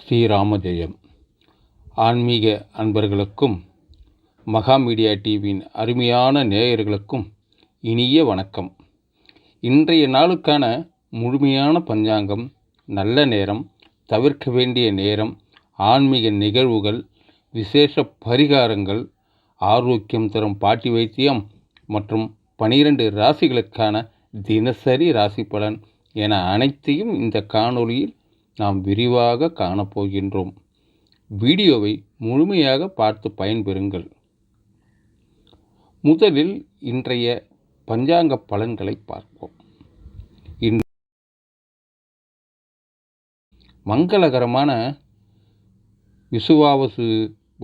ஸ்ரீராம ஜெயம். ஆன்மீக அன்பர்களுக்கும் மகா மீடியா டிவியின் அருமையான நேயர்களுக்கும் இனிய வணக்கம். இன்றைய நாளுக்கான முழுமையான பஞ்சாங்கம், நல்ல நேரம், தவிர்க்க வேண்டிய நேரம், ஆன்மீக நிகழ்வுகள், விசேஷ பரிகாரங்கள், ஆரோக்கியம் தரும் பாட்டி வைத்தியம் மற்றும் 12 ராசிகளுக்கான தினசரி ராசி பலன் என அனைத்தையும் இந்த காணொளியில் நாம் விரிவாக காணப்போகின்றோம். வீடியோவை முழுமையாக பார்த்து பயன்பெறுங்கள். முதலில் இன்றைய பஞ்சாங்க பலன்களை பார்ப்போம். மங்களகரமான விசுவாவசு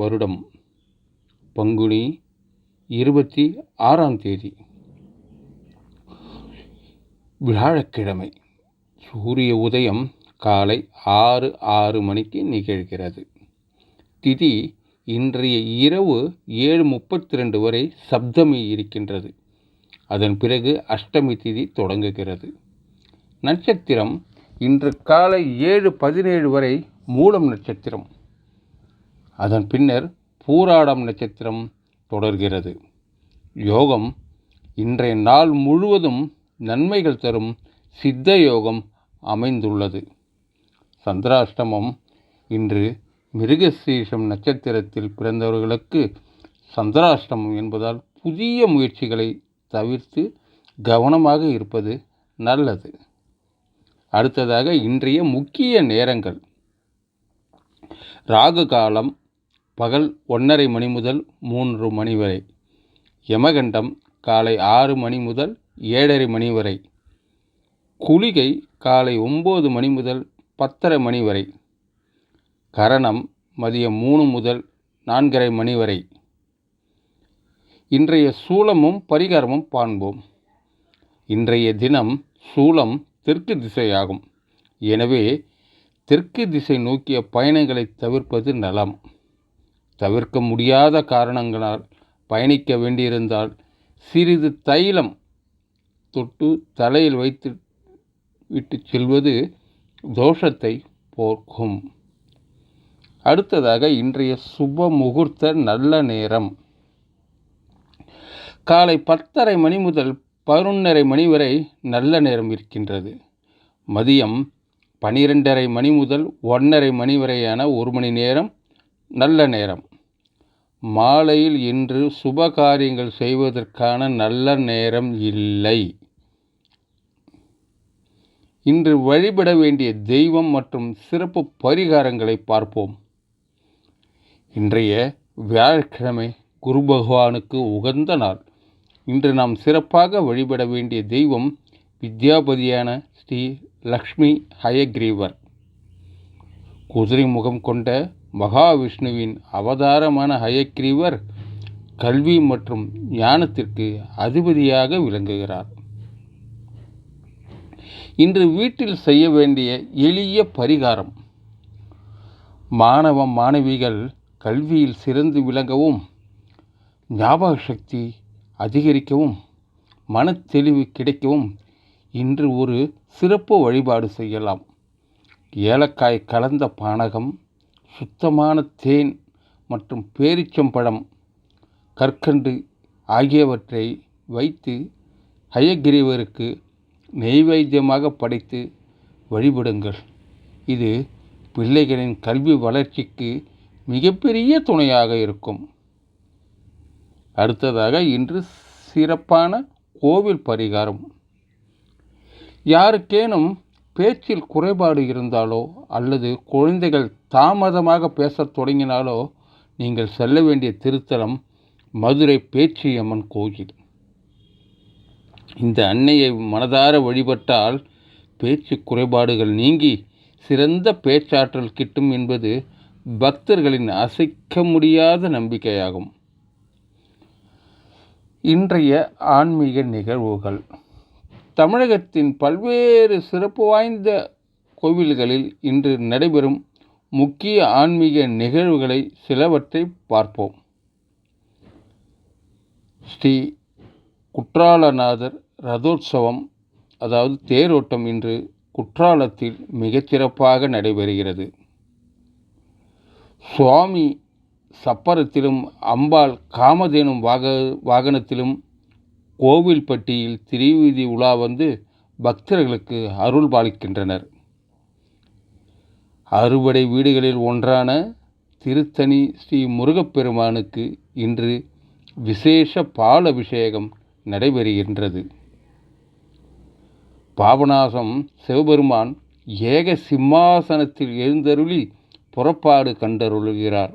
வருடம் பங்குனி 26ஆம் தேதி வியாழக்கிழமை. சூரிய உதயம் காலை 6:06 மணிக்கு நிகழ்கிறது. திதி இன்றைய இரவு 7:32 வரை சப்தமி இருக்கின்றது. அதன் பிறகு அஷ்டமி திதி தொடங்குகிறது. நட்சத்திரம் இன்று காலை 7:17 வரை மூலம் நட்சத்திரம், அதன் பின்னர் பூராடம் நட்சத்திரம் தொடர்கிறது. யோகம் இன்றைய நாள் முழுவதும் நன்மைகள் தரும் சித்த யோகம் அமைந்துள்ளது. சந்திராஷ்டமம் இன்று மிருகசீரிஷம் நட்சத்திரத்தில் பிறந்தவர்களுக்கு சந்திராஷ்டமம் என்பதால் புதிய முயற்சிகளை தவிர்த்து கவனமாக இருப்பது நல்லது. அடுத்ததாக இன்றைய முக்கிய நேரங்கள். ராகு காலம் பகல் 1:30 மணி முதல் 3 மணி வரை. யமகண்டம் காலை 6 மணி முதல் 7:30 மணி வரை. குளிகை காலை 9 மணி முதல் 10:30 மணி வரை. கரணம் மதியம் 3 முதல் 4:30 மணி வரை. இன்றைய சூலமும் பரிகாரமும் காண்போம். இன்றைய தினம் சூலம் தெற்கு திசையாகும். எனவே தெற்கு திசை நோக்கிய பயணங்களை தவிர்ப்பது நலம். தவிர்க்க முடியாத காரணங்களால் பயணிக்க வேண்டியிருந்தால் சிறிது தைலம் தொட்டு தலையில் வைத்து விட்டு செல்வது தோஷத்தை போக்கும். அடுத்ததாக இன்றைய சுப முகூர்த்த நல்ல நேரம் காலை 10:30 மணி முதல் 11:30 மணி வரை நல்ல நேரம் இருக்கின்றது. மதியம் 12:30 மணி முதல் 1:30 மணி வரையான 1 மணி நேரம் நல்ல நேரம். மாலையில் இன்று சுப காரியங்கள் செய்வதற்கான நல்ல நேரம் இல்லை. இன்று வழிபட வேண்டிய தெய்வம் மற்றும் சிறப்பு பரிகாரங்களை பார்ப்போம். இன்றைய வியாழக்கிழமை குரு பகவானுக்கு உகந்த நாள். இன்று நாம் சிறப்பாக வழிபட வேண்டிய தெய்வம் வித்யாபதியான ஸ்ரீ லக்ஷ்மி ஹயக்ரீவர். குதிரை முகம் கொண்ட மகாவிஷ்ணுவின் அவதாரமான ஹயக்ரீவர் கல்வி மற்றும் ஞானத்திற்கு அதிபதியாக விளங்குகிறார். இன்று வீட்டில் செய்ய வேண்டிய எளிய பரிகாரம். மாணவ மாணவிகள் கல்வியில் சிறந்து விளங்கவும், ஞாபக சக்தி அதிகரிக்கவும், மனத்தெளிவு கிடைக்கவும் இன்று ஒரு சிறப்பு வழிபாடு செய்யலாம். ஏலக்காய் கலந்த பானகம், சுத்தமான தேன் மற்றும் பேரிச்சம்பழம், கற்கண்டு ஆகியவற்றை வைத்து ஹயக்ரீவருக்கு நெய்வேத்தியமாக படைத்து வழிபடுங்கள். இது பிள்ளைகளின் கல்வி வளர்ச்சிக்கு மிகப்பெரிய துணையாக இருக்கும். அடுத்ததாக இன்று சிறப்பான கோவில் பரிகாரம். யாருக்கேனும் பேச்சில் குறைபாடு இருந்தாலோ அல்லது குழந்தைகள் தாமதமாக பேசத் தொடங்கினாலோ நீங்கள் செல்ல வேண்டிய திருத்தலம் மதுரை பேச்சியம்மன் கோயில். இந்த அன்னையை மனதார வழிபட்டால் பேச்சு குறைபாடுகள் நீங்கி சிறந்த பேச்சாற்றல் கிட்டும் என்பது பக்தர்களின் அசைக்க முடியாத நம்பிக்கையாகும். இன்றைய ஆன்மீக நிகழ்வுகள். தமிழகத்தின் பல்வேறு சிறப்பு வாய்ந்த கோவில்களில் இன்று நடைபெறும் முக்கிய ஆன்மீக நிகழ்வுகளை சிலவற்றை பார்ப்போம். ஸ்ரீ குற்றாலநாதர் ரதோற்சவம், அதாவது தேரோட்டம் இன்று குற்றாலத்தில் மிகச்சிறப்பாக நடைபெறுகிறது. சுவாமி சப்பரத்திலும் அம்பாள் காமதேனும் வாகனத்திலும் கோவில்பட்டியில் திருவீதி உலா வந்து பக்தர்களுக்கு அருள் பாலிக்கின்றனர். அறுபடை வீடுகளில் ஒன்றான திருத்தணி ஸ்ரீ முருகப்பெருமானுக்கு இன்று விசேஷ பால் அபிஷேகம் நடைபெறுகின்றது. பாபநாசம் சிவபெருமான் ஏக சிம்மாசனத்தில் எழுந்தருளி புறப்பாடு கண்டருளுகிறார்.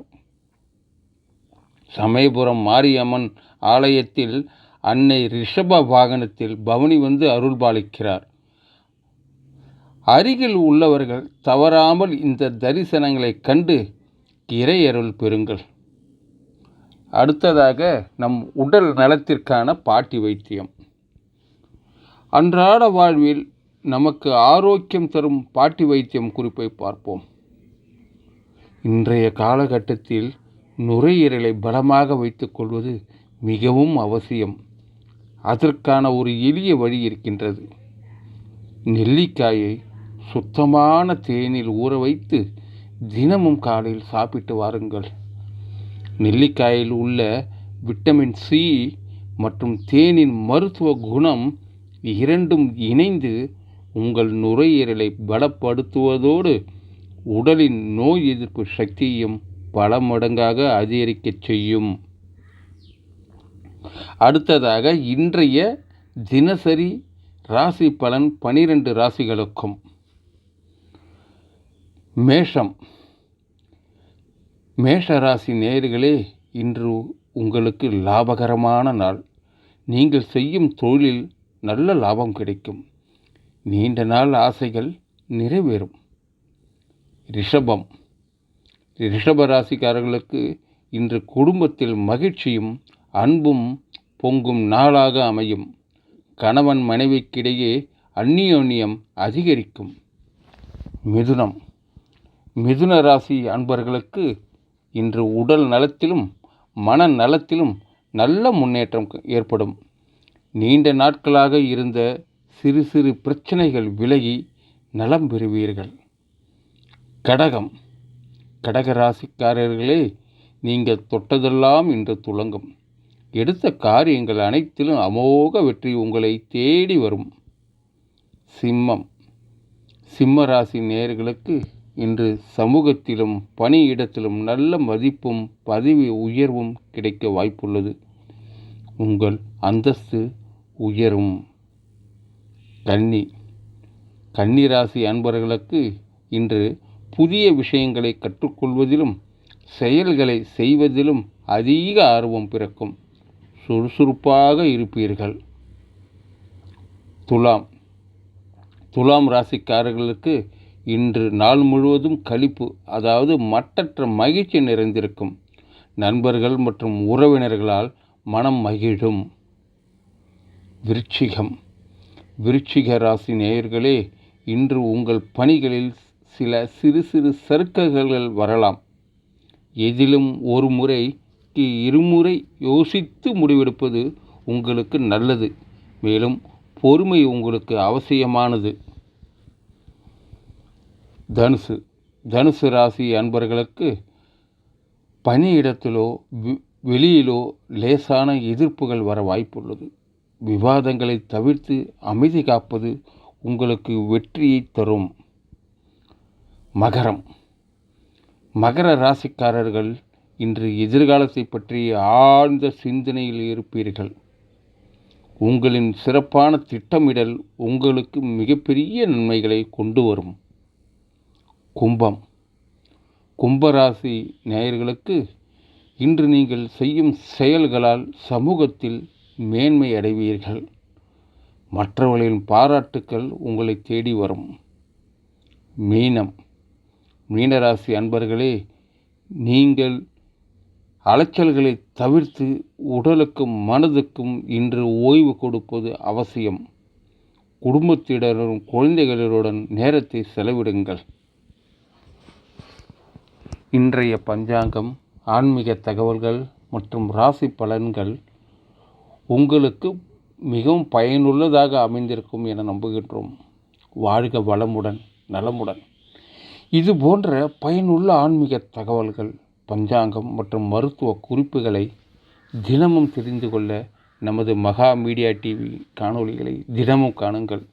சமயபுரம் மாரியம்மன் ஆலயத்தில் அன்னை ரிஷப வாகனத்தில் பவனி வந்து அருள்பாலிக்கிறார். அருகில் உள்ளவர்கள் தவறாமல் இந்த தரிசனங்களை கண்டு இறையருள் பெறுங்கள். அடுத்ததாக நம் உடல் நலத்திற்கான பாட்டி வைத்தியம். அன்றாட வாழ்வில் நமக்கு ஆரோக்கியம் தரும் பாட்டி வைத்தியம் குறிப்பை பார்ப்போம். இன்றைய காலகட்டத்தில் நுரையீரலை பலமாக வைத்துக் கொள்வது மிகவும் அவசியம். அதற்கான ஒரு எளிய வழி இருக்கின்றது. நெல்லிக்காயை சுத்தமான தேனில் ஊற வைத்து தினமும் காலையில் சாப்பிட்டு வாருங்கள். நெல்லிக்காயில் உள்ள விட்டமின் சி மற்றும் தேனின் மருத்துவ குணம் இரண்டும் இணைந்து உங்கள் நுரையீரலை பலப்படுத்துவதோடு உடலின் நோய் எதிர்ப்பு சக்தியையும் பல மடங்காக அதிகரிக்கச் செய்யும். அடுத்ததாக இன்றைய தினசரி ராசி பலன் 12 ராசிகளுக்கும். மேஷம். மேஷ ராசி நேயர்களே, இன்று உங்களுக்கு லாபகரமான நாள். நீங்கள் செய்யும் தொழிலில் நல்ல லாபம் கிடைக்கும். நீண்ட நாள் ஆசைகள் நிறைவேறும். ரிஷபம். ரிஷப ராசிக்காரர்களுக்கு இன்று குடும்பத்தில் மகிழ்ச்சியும் அன்பும் பொங்கும் நாளாக அமையும். கணவன் மனைவிக்கிடையே அந்நியோன்யம் அதிகரிக்கும். மிதுனம். மிதுன ராசி அன்பர்களுக்கு இன்று உடல் நலத்திலும் மன நலத்திலும் நல்ல முன்னேற்றம் ஏற்படும். நீண்ட நாட்களாக இருந்த சிறு சிறு பிரச்சனைகள் விலகி நலம் பெறுவீர்கள். கடகம். கடக ராசிக்காரர்களே, நீங்கள் தொட்டதெல்லாம் இன்று துலங்கும். எடுத்த காரியங்கள் அனைத்திலும் அமோக வெற்றி உங்களை தேடி வரும். சிம்மம். சிம்ம ராசி நேயர்களுக்கு இன்று சமூகத்திலும் பணியிடத்திலும் நல்ல மதிப்பும் பதவி உயர்வும் கிடைக்க வாய்ப்புள்ளது. உங்கள் அந்தஸ்து உயரும். கன்னி. கன்னி ராசி அன்பர்களுக்கு இன்று புதிய விஷயங்களை கற்றுக்கொள்வதிலும் செயல்களை செய்வதிலும் அதிக ஆர்வம் பிறக்கும். சுறுசுறுப்பாக இருப்பீர்கள். துலாம். துலாம் ராசிக்காரர்களுக்கு இன்று நாள் முழுவதும் களிப்பு, அதாவது மட்டற்ற மகிழ்ச்சி நிறைந்திருக்கும். நண்பர்கள் மற்றும் உறவினர்களால் மனம் மகிழும். விருச்சிகம். விருச்சிக ராசி நேயர்களே, இன்று உங்கள் பணிகளில் சில சிறு சிறு சறுக்கல்கள் வரலாம். எதிலும் ஒரு முறைக்கு இருமுறை யோசித்து முடிவெடுப்பது உங்களுக்கு நல்லது. மேலும் பொறுமை உங்களுக்கு அவசியமானது. தனுசு. தனுசு ராசி அன்பர்களுக்கு பணியிடத்திலோ வெளியிலோ லேசான எதிர்ப்புகள் வர வாய்ப்புள்ளது. விவாதங்களை தவிர்த்து அமைதி காப்பது உங்களுக்கு வெற்றியை தரும். மகரம். மகர ராசிக்காரர்கள் இன்று எதிர்காலத்தை பற்றி ஆழ்ந்த சிந்தனையில் இருப்பீர்கள். உங்களின் சிறப்பான திட்டமிடல் உங்களுக்கு மிகப்பெரிய நன்மைகளை கொண்டு வரும். கும்பம். கும்பராசி நேயர்களுக்கு இன்று நீங்கள் செய்யும் செயல்களால் சமூகத்தில் மேன்மை அடைவீர்கள். மற்றவர்களின் பாராட்டுக்கள் உங்களை தேடி வரும். மீனம். மீனராசி அன்பர்களே, நீங்கள் அலைச்சல்களை தவிர்த்து உடலுக்கும் மனதுக்கும் இன்று ஓய்வு கொடுப்பது அவசியம். குடும்பத்தினரும் குழந்தைகளுடன் நேரத்தை செலவிடுங்கள். இன்றைய பஞ்சாங்கம், ஆன்மீக தகவல்கள் மற்றும் ராசி பலன்கள் உங்களுக்கு மிகவும் பயனுள்ளதாக அமைந்திருக்கும் என நம்புகின்றோம். வாழ்க வளமுடன், நலமுடன். இது போன்ற பயனுள்ள ஆன்மீக தகவல்கள், பஞ்சாங்கம் மற்றும் மருத்துவ குறிப்புகளை தினமும் தெரிந்து கொள்ள நமது மகா மீடியா டிவி காணொளிகளை தினமும் காணுங்கள்.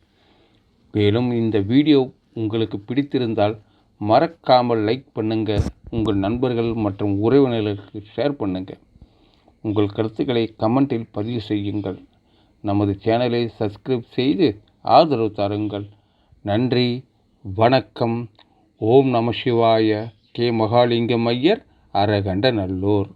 மேலும் இந்த வீடியோ உங்களுக்கு பிடித்திருந்தால் மறக்காமல் லைக் பண்ணுங்கள். உங்கள் நண்பர்கள் மற்றும் உறவினர்களுக்கு ஷேர் பண்ணுங்கள். உங்கள் கருத்துக்களை கமெண்டில் பதிவு செய்யுங்கள். நமது சேனலை சப்ஸ்கிரைப் செய்து ஆதரவு தாருங்கள். நன்றி, வணக்கம். ஓம் நம சிவாய. கே. மகாலிங்கம் ஐயர், அரகண்ட நல்லூர்.